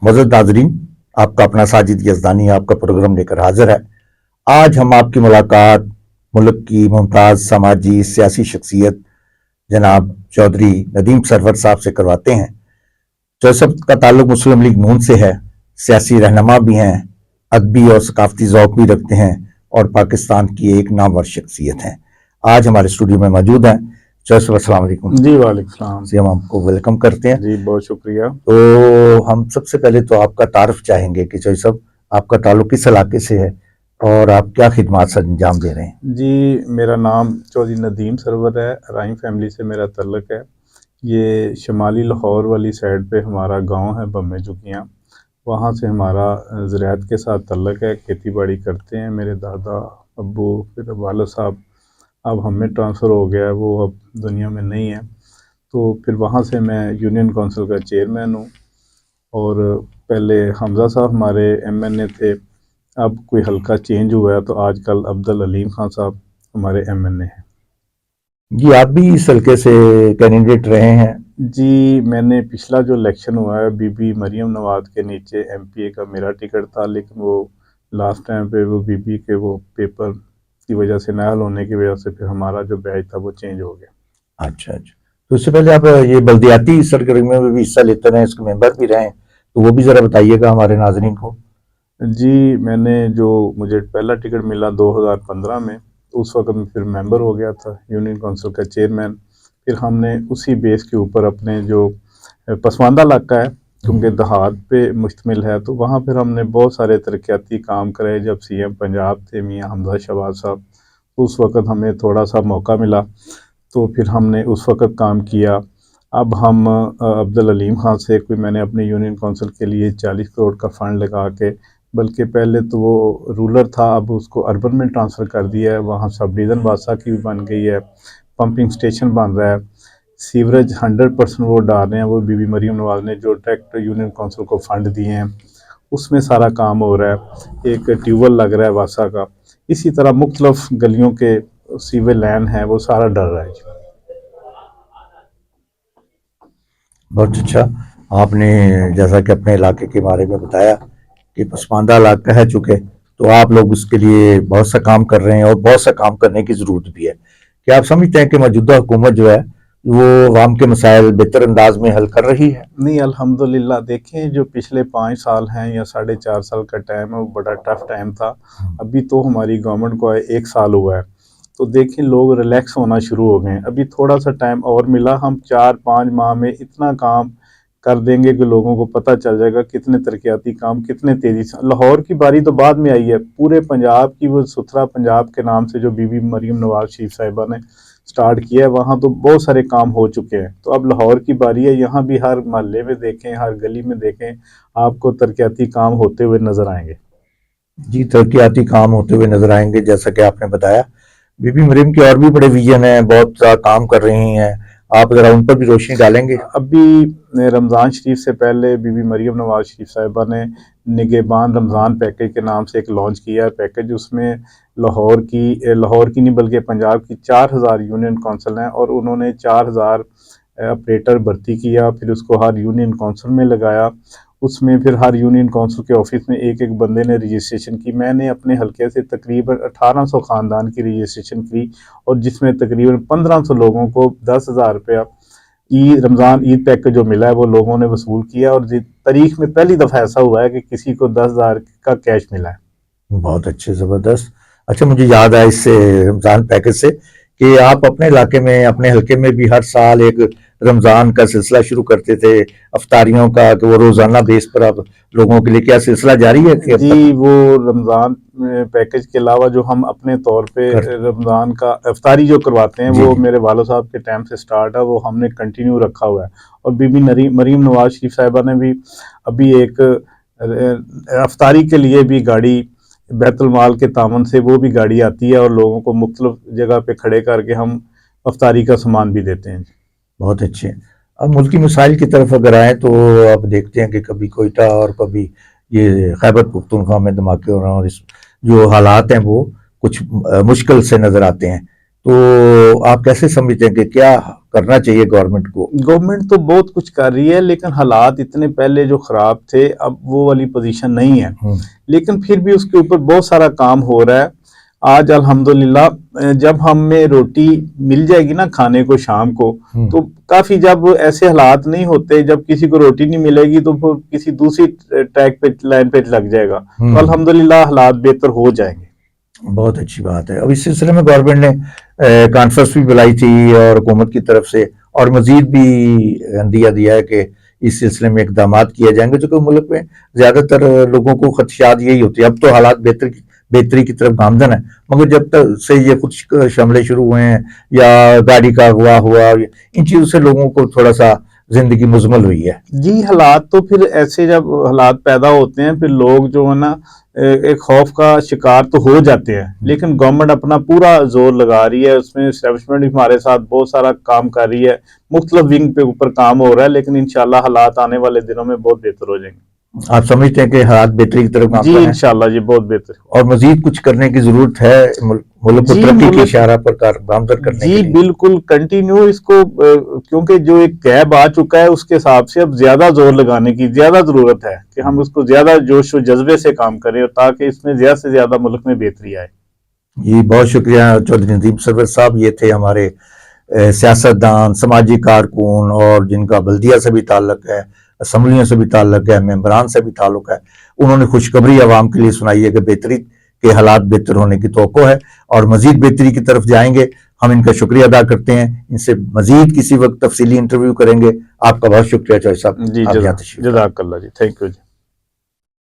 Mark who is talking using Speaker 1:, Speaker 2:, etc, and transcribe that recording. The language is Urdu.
Speaker 1: معزز ناظرین، آپ کا اپنا ساجد یزدانی آپ کا پروگرام لے کر حاضر ہے۔ آج ہم آپ کی ملاقات ملک کی ممتاز سماجی سیاسی شخصیت جناب چودھری ندیم سرور صاحب سے کرواتے ہیں۔ چودھری صاحب کا تعلق مسلم لیگ نون سے ہے، سیاسی رہنما بھی ہیں، ادبی اور ثقافتی ذوق بھی رکھتے ہیں اور پاکستان کی ایک نامور شخصیت ہیں۔ آج ہمارے اسٹوڈیو میں موجود ہیں۔ چودھری صاحب السلام علیکم۔
Speaker 2: جی وعلیکم السلام
Speaker 1: ہم آپ کو ویلکم کرتے ہیں۔
Speaker 2: جی بہت شکریہ۔
Speaker 1: تو ہم سب سے پہلے تو آپ کا تعارف چاہیں گے کہ چودھری صاحب آپ کا تعلق کس علاقے سے ہے اور آپ کیا خدمات سے انجام دے رہے ہیں؟
Speaker 2: جی میرا نام چودھری ندیم سرور ہے، رائم فیملی سے میرا تعلق ہے۔ یہ شمالی لاہور والی سائڈ پہ ہمارا گاؤں ہے بمے جھکیاں، وہاں سے ہمارا زراعت کے ساتھ تعلق ہے، کھیتی باڑی کرتے ہیں۔ میرے دادا ابو پھر والد صاحب اب ہمیں ٹرانسفر ہو گیا ہے، وہ اب دنیا میں نہیں ہے، تو پھر وہاں سے میں یونین کونسل کا چیئرمین ہوں۔ اور پہلے حمزہ صاحب ہمارے ایم این اے تھے، اب کوئی حلقہ چینج ہوا ہے تو آج کل عبدالعلیم خان صاحب ہمارے ایم این اے ہیں۔
Speaker 1: جی آپ بھی اس حلقے سے کینڈیڈیٹ رہے ہیں؟
Speaker 2: جی میں نے پچھلا جو الیکشن ہوا ہے بی بی مریم نواز کے نیچے ایم پی اے کا میرا ٹکٹ تھا، لیکن وہ لاسٹ ٹائم پہ وہ بی بی کے وہ پیپر کی وجہ سے نہ حل ہونے کی وجہ سے پھر ہمارا جو بیچ تھا وہ چینج ہو گیا۔
Speaker 1: اچھا تو اس سے پہلے آپ یہ بلدیاتی سرگرمیوں میں بھی حصہ لیتے رہے، اس کے ممبر بھی رہے ہیں، تو وہ بھی ذرا بتائیے گا ہمارے ناظرین کو۔
Speaker 2: جی میں نے جو مجھے پہلا ٹکٹ ملا 2015 میں، اس وقت میں پھر ممبر ہو گیا تھا یونین کونسل کا چیئرمین۔ پھر ہم نے اسی بیس کے اوپر اپنے جو پسماندہ علاقہ ہے کیونکہ دہات پہ مشتمل ہے، تو وہاں پھر ہم نے بہت سارے ترقیاتی کام کرے۔ جب سی ایم پنجاب تھے میاں حمزہ شہباز صاحب، اس وقت ہمیں تھوڑا سا موقع ملا تو پھر ہم نے اس وقت کام کیا۔ اب ہم عبدالعلیم خان سے کوئی میں نے اپنے یونین کونسل کے لیے 40 کروڑ کا فنڈ لگا کے، بلکہ پہلے تو وہ رولر تھا، اب اس کو اربن میں ٹرانسفر کر دیا ہے، وہاں سب ڈویژن بادشاہ کی بھی بن گئی ہے، پمپنگ سٹیشن بن رہا ہے، سیوریج 100% وہ ڈال رہے ہیں، وہ بی بی مریم نواز نے جو ڈائریکٹ یونین کونسل کو فنڈ دیے ہیں اس میں سارا کام ہو رہا ہے۔ ایک ٹیوبل لگ رہا ہے واسا کا، اسی طرح مختلف گلیوں کے سیوے لائن ہے وہ سارا ڈر رہا ہے۔
Speaker 1: بہت اچھا، آپ نے جیسا کہ اپنے علاقے کے بارے میں بتایا کہ پسماندہ علاقہ ہے چونکہ، تو آپ لوگ اس کے لیے بہت سا کام کر رہے ہیں اور بہت سا کام کرنے کی ضرورت بھی ہے۔ کیا آپ سمجھتے ہیں کہ موجودہ حکومت جو ہے وہ عوام کے مسائل بہتر انداز میں حل کر رہی ہے؟
Speaker 2: نہیں الحمدللہ، دیکھیں جو پچھلے 5 سال ہیں یا 4.5 سال کا ٹائم ہے وہ بڑا ٹف ٹائم تھا۔ ابھی تو ہماری گورنمنٹ کو 1 سال ہوا ہے، تو دیکھیں لوگ ریلیکس ہونا شروع ہو گئے ہیں۔ ابھی تھوڑا سا ٹائم اور ملا، ہم 4-5 ماہ میں اتنا کام کر دیں گے کہ لوگوں کو پتہ چل جائے گا کتنے ترقیاتی کام کتنے تیزی سے۔ لاہور کی باری تو بعد میں آئی ہے، پورے پنجاب کی وہ ستھرا پنجاب کے نام سے جو بی بی مریم نواز شریف صاحبہ نے سٹارٹ کیا ہے، وہاں تو بہت سارے کام ہو چکے ہیں، تو اب لاہور کی باری ہے۔ یہاں بھی ہر محلے میں دیکھیں، ہر گلی میں دیکھیں، آپ کو ترقیاتی کام ہوتے ہوئے نظر آئیں گے۔
Speaker 1: جی ترقیاتی کام ہوتے ہوئے نظر آئیں گے، جیسا کہ آپ نے بتایا بی بی مریم کے اور بھی بڑے ویژن ہیں، بہت سا کام کر رہی ہیں، آپ ذرا ان پر بھی روشنی ڈالیں گے؟
Speaker 2: ابھی رمضان شریف سے پہلے بی بی مریم نواز شریف صاحبہ نے نگہبان رمضان پیکج کے نام سے ایک لانچ کیا ہے پیکج، اس میں لاہور کی نہیں بلکہ پنجاب کی 4000 یونین کونسل ہیں، اور انہوں نے 4000 آپریٹر بھرتی کیا، پھر اس کو ہر یونین کونسل میں لگایا، اس میں پھر ہر یونین کونسل کے آفس میں ایک بندے نے رجسٹریشن کی۔ میں نے اپنے حلقے سے تقریباً 1800 خاندان کی رجسٹریشن کی، اور جس میں تقریباً 1500 لوگوں کو 10,000 روپیہ رمضان عید پیکج جو ملا ہے وہ لوگوں نے وصول کیا، اور تاریخ میں پہلی دفعہ ایسا ہوا ہے کہ کسی کو 10,000 کا کیش ملا ہے۔
Speaker 1: بہت اچھے، زبردست۔ اچھا مجھے یاد ہے اس سے رمضان پیکج سے کہ آپ اپنے علاقے میں اپنے حلقے میں بھی ہر سال ایک رمضان کا سلسلہ شروع کرتے تھے، افطاریوں کا، کہ وہ روزانہ بیس پر آپ لوگوں کے لیے، کیا سلسلہ جاری ہے کہ اب
Speaker 2: جی
Speaker 1: تک؟
Speaker 2: وہ رمضان پیکج کے علاوہ جو ہم اپنے طور پہ رمضان کا افطاری جو کرواتے ہیں وہ میرے والد صاحب کے ٹائم سے سٹارٹ ہے، وہ ہم نے کنٹینیو رکھا ہوا ہے۔ اور بی بی مریم نواز شریف صاحبہ نے بھی ابھی ایک افطاری کے لیے بھی گاڑی بیت المال کے تعاون سے وہ بھی گاڑی آتی ہے، اور لوگوں کو مختلف جگہ پہ کھڑے کر کے ہم افطاری کا سامان بھی دیتے ہیں۔
Speaker 1: بہت اچھے۔ اب ملکی مسائل کی طرف اگر آئیں تو آپ دیکھتے ہیں کہ کبھی کوئٹہ اور کبھی یہ خیبر پختونخوا میں دھماکے ہو رہے ہیں، اور اس جو حالات ہیں وہ کچھ مشکل سے نظر آتے ہیں، تو آپ کیسے سمجھتے ہیں کہ کیا کرنا چاہیے گورنمنٹ کو؟
Speaker 2: گورنمنٹ تو بہت کچھ کر رہی ہے، لیکن حالات اتنے پہلے جو خراب تھے اب وہ والی پوزیشن نہیں ہے، لیکن پھر بھی اس کے اوپر بہت سارا کام ہو رہا ہے۔ آج الحمدللہ جب ہمیں روٹی مل جائے گی نا کھانے کو شام کو، تو کافی جب ایسے حالات نہیں ہوتے، جب کسی کو روٹی نہیں ملے گی تو وہ کسی دوسری ٹریک پہ لائن پہ لگ جائے گا، تو الحمدللہ حالات بہتر ہو جائیں گے۔
Speaker 1: بہت اچھی بات ہے۔ اب اس سلسلے میں گورنمنٹ نے کانفرنس بھی بلائی تھی اور حکومت کی طرف سے، اور مزید بھی دیا ہے کہ اس سلسلے میں اقدامات کیے جائیں گے، جو کہ ملک میں زیادہ تر لوگوں کو خدشات یہی ہوتی ہے۔ اب تو حالات بہتری کی طرف گامزن ہے، مگر جب تک سے یہ خود حملے شروع ہوئے ہیں یا گاڑی کا اغوا ہوا، ان چیزوں سے لوگوں کو تھوڑا سا زندگی مزمل ہوئی ہے۔
Speaker 2: جی، حالات تو پھر ایسے جب حالات پیدا ہوتے ہیں پھر لوگ جو ہے نا ایک خوف کا شکار تو ہو جاتے ہیں، لیکن گورنمنٹ اپنا پورا زور لگا رہی ہے، اس میں اسٹیبلشمنٹ بھی ہمارے ساتھ بہت سارا کام کر رہی ہے، مختلف ونگ پہ اوپر کام ہو رہا ہے، لیکن انشاءاللہ حالات آنے والے دنوں میں بہت بہتر ہو جائیں گے۔
Speaker 1: آپ سمجھتے ہیں کہ حالات بہتری کی طرف
Speaker 2: جی
Speaker 1: گامزن ہیں؟
Speaker 2: انشاءاللہ جی بہت بہتر۔
Speaker 1: اور مزید کچھ کرنے کی ضرورت ہے ملک کو
Speaker 2: جی،
Speaker 1: ترقی کی
Speaker 2: ملک
Speaker 1: اشارہ پر گامزن کرنے کے
Speaker 2: جی
Speaker 1: لیے؟
Speaker 2: بالکل کنٹینیو اس کو، کیونکہ جو ایک گیپ آ چکا ہے اس کے حساب سے اب زیادہ زور لگانے کی زیادہ ضرورت ہے کہ ہم اس کو زیادہ جوش و جذبے سے کام کریں، اور تاکہ اس میں زیادہ سے زیادہ ملک میں بہتری آئے۔
Speaker 1: جی بہت شکریہ چودھری ندیم سرور صاحب، یہ تھے ہمارے سیاستدان، سماجی کارکن، اور جن کا بلدیہ سے بھی تعلق ہے، اسمبلیوں سے بھی تعلق ہے، ممبران سے بھی تعلق ہے۔ انہوں نے خوشخبری عوام کے لیے سنائی ہے کہ بہتری کے حالات بہتر ہونے کی توقع ہے اور مزید بہتری کی طرف جائیں گے۔ ہم ان کا شکریہ ادا کرتے ہیں، ان سے مزید کسی وقت تفصیلی انٹرویو کریں گے۔ آپ کا بہت شکریہ چوہدری صاحب،
Speaker 2: جی
Speaker 1: آپ یہاں تشریف لائے۔
Speaker 2: جزاک اللہ جی، تھینک یو جی۔